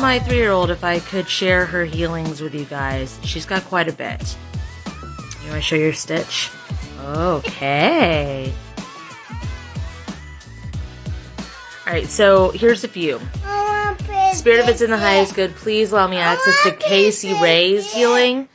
my 3-year-old if I could share her healings with you guys. She's got quite a bit. You want to show your stitch? Okay. Alright, so here's a few. Spirit, if it's in the highest good, please allow me access to Casey Ray's healing.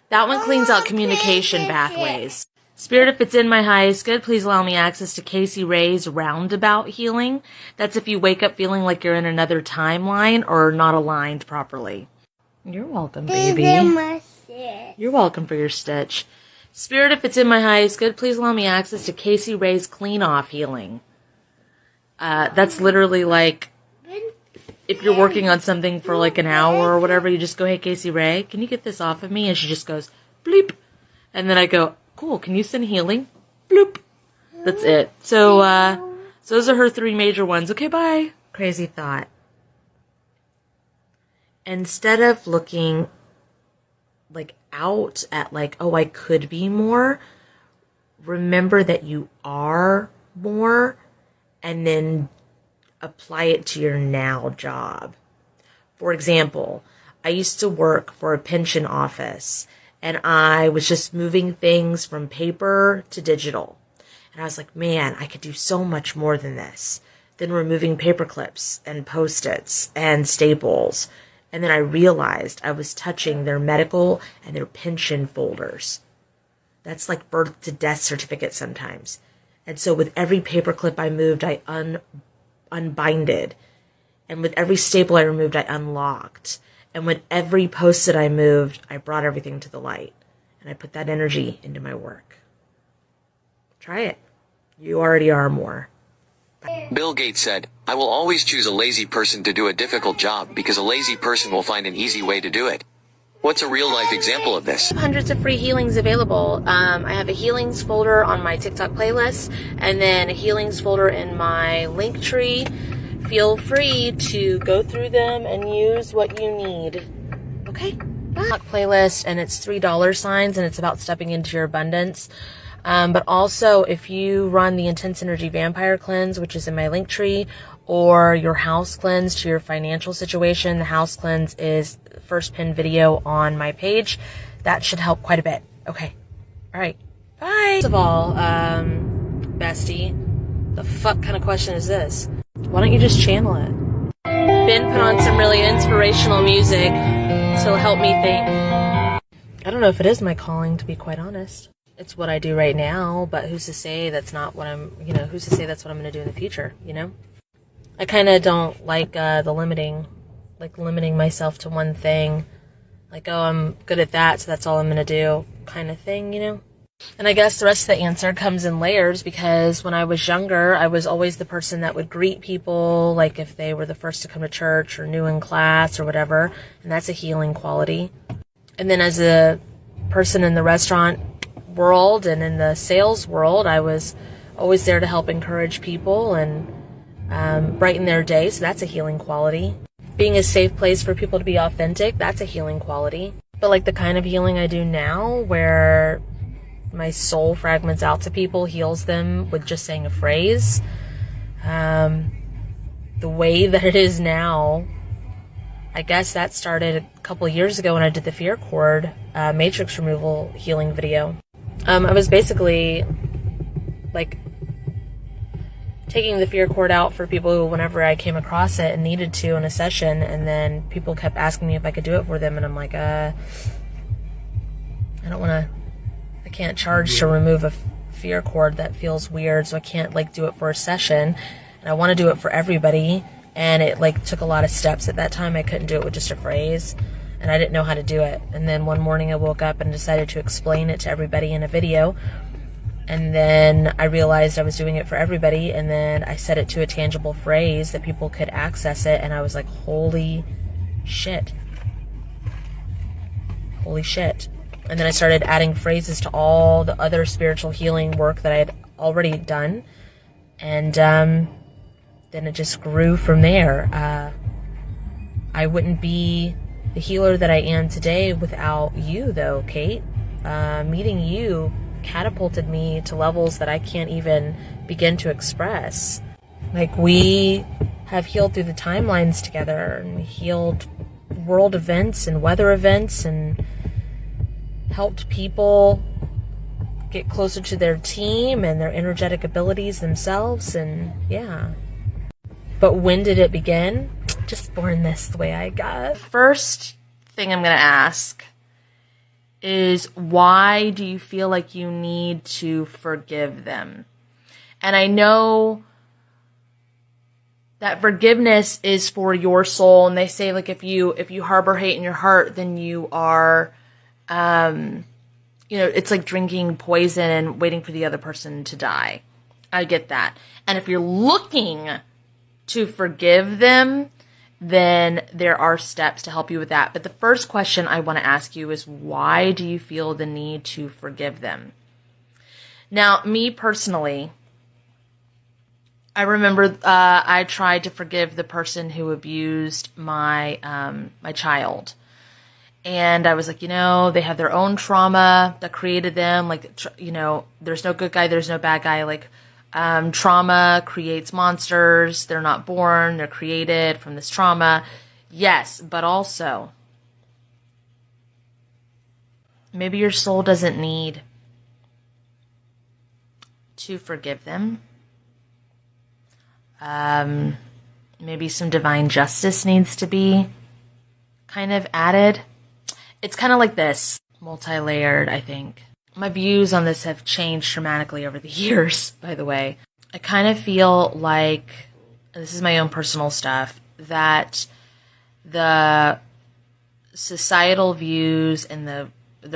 That one cleans out communication pathways. Spirit, if it's in my highest good, please allow me access to Casey Ray's roundabout healing. That's if you wake up feeling like you're in another timeline or not aligned properly. You're welcome, baby. You're welcome for your stitch. Spirit, if it's in my highest good, please allow me access to Casey Ray's clean off healing. That's literally like, if you're working on something for like an hour or whatever, you just go, hey, Casey Ray, can you get this off of me? And she just goes, bleep. And then I go, cool, can you send healing? Bloop. That's it. So, those are her 3 major ones. Okay, bye. Crazy thought. Instead of looking like out at like, oh, I could be more, remember that you are more, and then apply it to your now job. For example, I used to work for a pension office, and I was just moving things from paper to digital. And I was like, man, I could do so much more than this. Then removing paper clips and Post-its and staples. And then I realized I was touching their medical and their pension folders. That's like birth to death certificates sometimes. And so with every paper clip I moved, I unbinded. And with every staple I removed, I unlocked. And with every Post-it I moved, I brought everything to the light. And I put that energy into my work. Try it. You already are more. Bill Gates said, I will always choose a lazy person to do a difficult job because a lazy person will find an easy way to do it. What's a real-life example of this? Hundreds of free healings available. I have a healings folder on my TikTok playlist, and then a healings folder in my link tree. Feel free to go through them and use what you need. Okay? Bye. Playlist, and it's $3 signs, and it's about stepping into your abundance. But also, if you run the Intense Energy Vampire Cleanse, which is in my link tree, or your house cleanse to your financial situation, the house cleanse is the first pinned video on my page. That should help quite a bit. Okay. All right. Bye. First of all, bestie, the fuck kind of question is this? Why don't you just channel it? Ben put on some really inspirational music to help me think. I don't know if it is my calling, to be quite honest. It's what I do right now, but who's to say that's not what who's to say that's what I'm going to do in the future, I kind of don't like the limiting myself to one thing. Like, oh, I'm good at that, so that's all I'm going to do kind of thing, And I guess the rest of the answer comes in layers, because when I was younger, I was always the person that would greet people, like if they were the first to come to church or new in class or whatever, and that's a healing quality. And then as a person in the restaurant world and in the sales world, I was always there to help encourage people and brighten their day, so that's a healing quality. Being a safe place for people to be authentic, that's a healing quality. But like the kind of healing I do now, where my soul fragments out to people, heals them with just saying a phrase, the way that it is now, I guess that started a couple of years ago when I did the fear cord matrix removal healing video. I was basically like taking the fear cord out for people who, whenever I came across it and needed to in a session, and then people kept asking me if I could do it for them, and I'm like, I can't charge to remove a fear cord. That feels weird, so I can't do it for a session, and I want to do it for everybody, and it took a lot of steps. At that time I couldn't do it with just a phrase, and I didn't know how to do it. And then one morning I woke up and decided to explain it to everybody in a video. And then I realized I was doing it for everybody. And then I set it to a tangible phrase that people could access it. And I was like, holy shit. Holy shit. And then I started adding phrases to all the other spiritual healing work that I had already done. And then it just grew from there. I wouldn't be the healer that I am today without you, though, Kate. Meeting you catapulted me to levels that I can't even begin to express. We have healed through the timelines together, and we healed world events and weather events and helped people get closer to their team and their energetic abilities themselves. And yeah. But when did it begin? Just born this the way I got. First thing I'm going to ask is, why do you feel like you need to forgive them? And I know that forgiveness is for your soul. And they say, like, if you harbor hate in your heart, then you are, it's like drinking poison and waiting for the other person to die. I get that. And if you're looking to forgive them, then there are steps to help you with that. But the first question I want to ask you is, why do you feel the need to forgive them? Now, me personally, I remember I tried to forgive the person who abused my my child. And I was like, they have their own trauma that created them. Like, there's no good guy, there's no bad guy. Like, trauma creates monsters. They're not born. They're created from this trauma. Yes, but also, maybe your soul doesn't need to forgive them. Maybe some divine justice needs to be kind of added. It's kind of like this, multi-layered, I think. My views on this have changed dramatically over the years, by the way. I kind of feel like, and this is my own personal stuff, that the societal views and the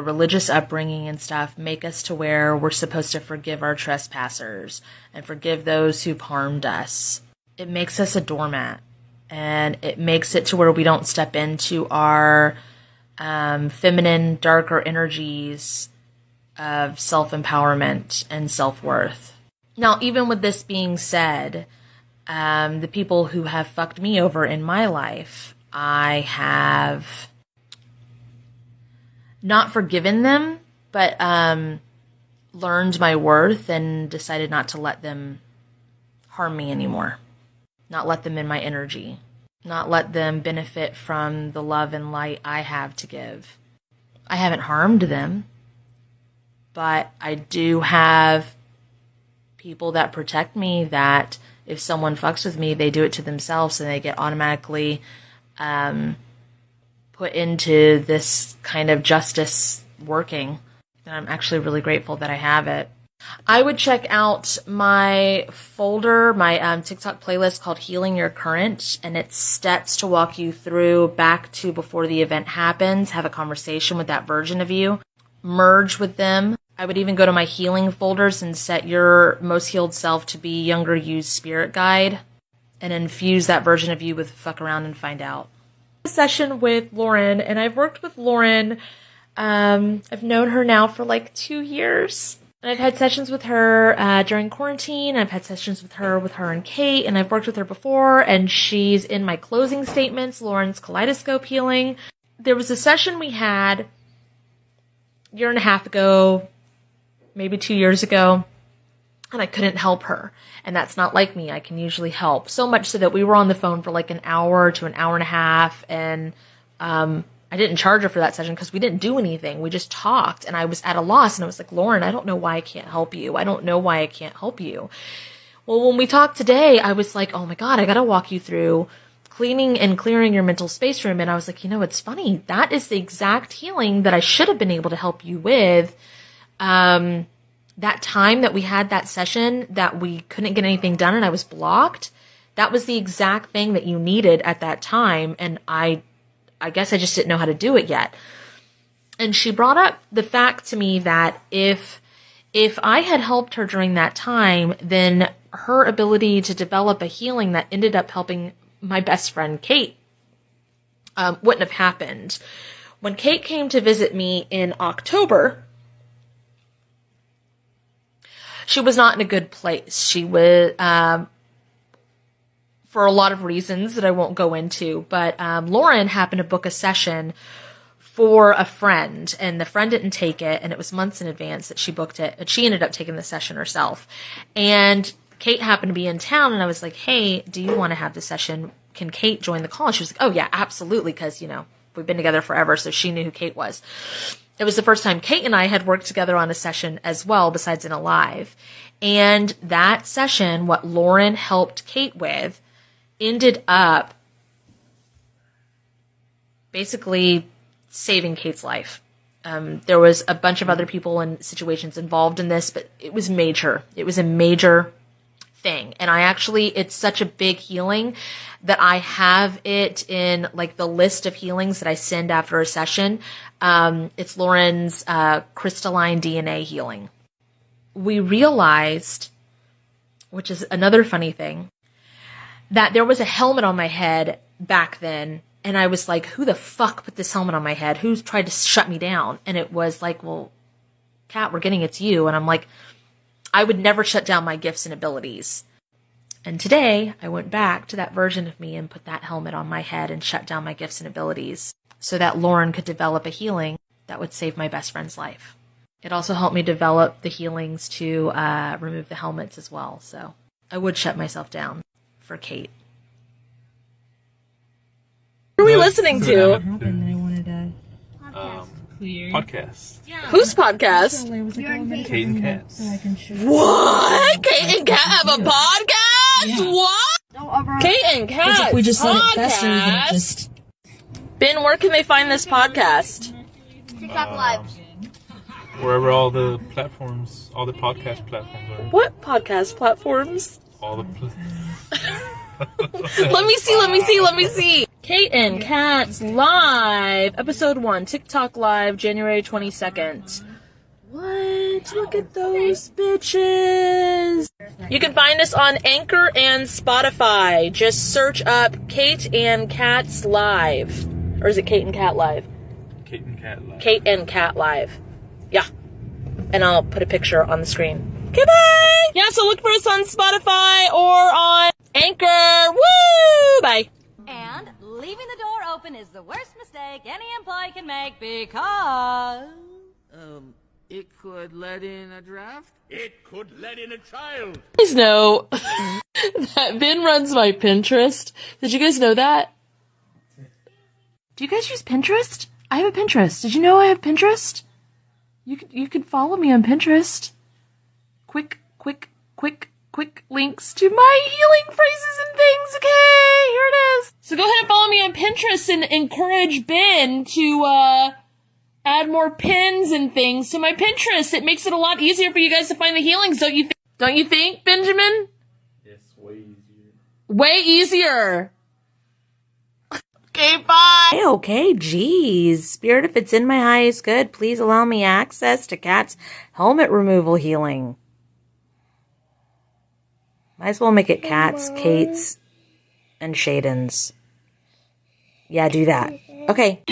religious upbringing and stuff make us to where we're supposed to forgive our trespassers and forgive those who've harmed us. It makes us a doormat, and it makes it to where we don't step into our feminine, darker energies of self-empowerment and self-worth. Now, even with this being said, the people who have fucked me over in my life, I have not forgiven them, but learned my worth and decided not to let them harm me anymore. Not let them in my energy. Not let them benefit from the love and light I have to give. I haven't harmed them, but I do have people that protect me, that if someone fucks with me, they do it to themselves and they get automatically put into this kind of justice working. And I'm actually really grateful that I have it. I would check out my folder, my TikTok playlist called Healing Your Current, and it's steps to walk you through back to before the event happens, have a conversation with that version of you, merge with them. I would even go to my healing folders and set your most healed self to be younger you's spirit guide and infuse that version of you with fuck around and find out. A session with Lauren, and I've worked with Lauren. I've known her now for like 2 years. And I've had sessions with her during quarantine. I've had sessions with her and Kate, and I've worked with her before, and she's in my closing statements, Lauren's Kaleidoscope Healing. There was a session we had a year and a half ago, maybe 2 years ago, and I couldn't help her. And that's not like me. I can usually help. So much so that we were on the phone for like an hour to an hour and a half, and I didn't charge her for that session because we didn't do anything. We just talked, and I was at a loss, and I was like, Lauren, I don't know why I can't help you. I don't know why I can't help you. Well, when we talked today, I was like, oh my God, I got to walk you through cleaning and clearing your mental space room. And I was like, it's funny. That is the exact healing that I should have been able to help you with. That time that we had that session that we couldn't get anything done and I was blocked, that was the exact thing that you needed at that time. And I guess I just didn't know how to do it yet. And she brought up the fact to me that if I had helped her during that time, then her ability to develop a healing that ended up helping my best friend, Kate, wouldn't have happened. When Kate came to visit me in October, she was not in a good place. She was, for a lot of reasons that I won't go into, but Lauren happened to book a session for a friend, and the friend didn't take it, and it was months in advance that she booked it, and she ended up taking the session herself. And Kate happened to be in town, and I was like, hey, do you want to have the session? Can Kate join the call? And she was like, oh yeah, absolutely, because, we've been together forever, so she knew who Kate was. It was the first time Kate and I had worked together on a session as well, besides in a live. And that session, what Lauren helped Kate with, ended up basically saving Kate's life. There was a bunch of other people and situations involved in this, but it was major. It was a major thing. And it's such a big healing that I have it in like the list of healings that I send after a session. It's Lauren's crystalline DNA healing. We realized, which is another funny thing, that there was a helmet on my head back then. And I was like, who the fuck put this helmet on my head? Who's tried to shut me down? And it was like, well, Kat, we're getting it's you. And I'm like, I would never shut down my gifts and abilities. And today I went back to that version of me and put that helmet on my head and shut down my gifts and abilities so that Lauren could develop a healing that would save my best friend's life. It also helped me develop the healings to remove the helmets as well. So I would shut myself down for Kate. What are we listening to? Podcast. Yeah. Whose podcast? Kate and Kat's. What? Kate and Kat have a podcast? Yeah. What? Kate and Kat. If we just let it fester, then it just... Ben, where can they find this podcast? TikTok Live. Wherever all the platforms, all the podcast platforms are. What podcast platforms? All the Let me see. Kate and Kat's Live, Episode 1, TikTok Live, January 22nd. What? Look at those bitches. You can find us on Anchor and Spotify. Just search up Kate and Kat's Live. Or is it Kate and Kat Live? Kate and Kat Live. Kate and Kat Live. Yeah. And I'll put a picture on the screen. Okay, bye! Yeah, so look for us on Spotify or on Anchor. Woo! Bye. And leaving the door open is the worst mistake any employee can make because... It could let in a draft? It could let in a child. You guys know that Ben runs my Pinterest. Did you guys know that? Do you guys use Pinterest? I have a Pinterest. Did you know I have Pinterest? You could follow me on Pinterest. Quick links to my healing phrases and things. Okay, here it is. So go ahead and follow me on Pinterest and encourage Ben to add more pins and things to my Pinterest. It makes it a lot easier for you guys to find the healings, don't you Don't you think, Benjamin? Yes, way easier. Way easier. Okay, bye. Okay, geez. Spirit, if it's in my highest good, please allow me access to Kat's helmet removal healing. Might as well make it Kat's, Kate's, and Shaden's. Yeah, do that. Okay.